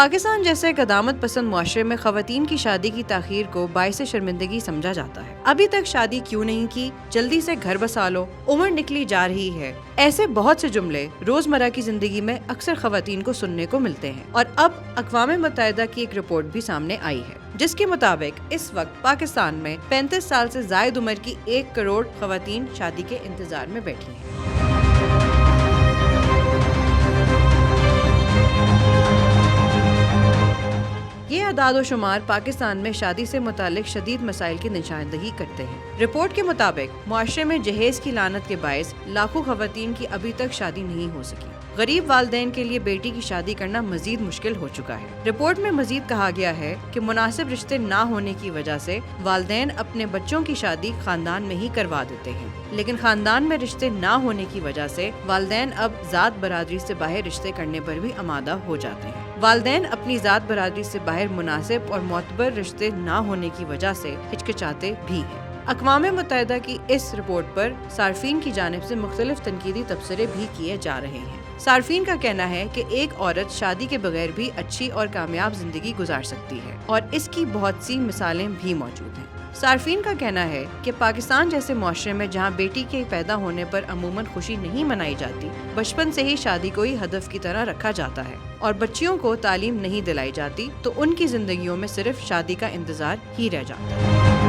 पाकिस्तान जैसे कदामत पसंद मुआशरे में खवातीन की शादी की ताखीर को बाइस शर्मिंदगी समझा जाता है। अभी तक शादी क्यों नहीं की, जल्दी से घर बसा लो, उम्र निकली जा रही है, ऐसे बहुत से जुमले रोजमर्रा की जिंदगी में अक्सर खवातीन को सुनने को मिलते हैं। और अब अक़वाम मुत्तहिदा की एक रिपोर्ट भी सामने आई है जिसके मुताबिक इस वक्त पाकिस्तान में 35 साल से जायद उम्र की 1 करोड़ खवातीन शादी के इंतजार में बैठी हैं। ये अदाद व शुमार पाकिस्तान में शादी से मुतालिक शदीद मसाइल की निशानदही करते हैं। रिपोर्ट के मुताबिक मुआशरे में जहेज की लानत के बायस लाखों खवातीन की अभी तक शादी नहीं हो सकी। गरीब वालदेन के लिए बेटी की शादी करना मजीद मुश्किल हो चुका है। रिपोर्ट में मजीद कहा गया है कि मुनासिब रिश्ते ना होने की वजह से वालदेन अपने बच्चों की शादी खानदान में ही करवा देते हैं, लेकिन खानदान में रिश्ते ना होने की वजह से वालदेन अब जात बरादरी से बाहर रिश्ते करने पर भी आमादा हो जाते हैं। वालदेन अपनी जात बरादरी से बाहर मुनासिब और मोतबर रिश्ते ना होने की वजह से हिचकिचाते भी हैं। अक़वाम मुत्तहिदा की इस रिपोर्ट पर सार्फिन की जानिब से मुख्तलिफ तनकीदी तबसरे भी किए जा रहे हैं। सार्फिन का कहना है कि एक औरत शादी के बगैर भी अच्छी और कामयाब जिंदगी गुजार सकती है और इसकी बहुत सी मिसालें भी मौजूद हैं। सार्फिन का कहना है कि पाकिस्तान जैसे मुआशरे में जहाँ बेटी के पैदा होने पर अमूमन खुशी नहीं मनाई जाती, बचपन से ही शादी को ही हदफ की तरह रखा जाता है और बच्चियों को तालीम नहीं दिलाई जाती, तो उनकी जिंदगियों में सिर्फ शादी का इंतजार ही रह जाता है।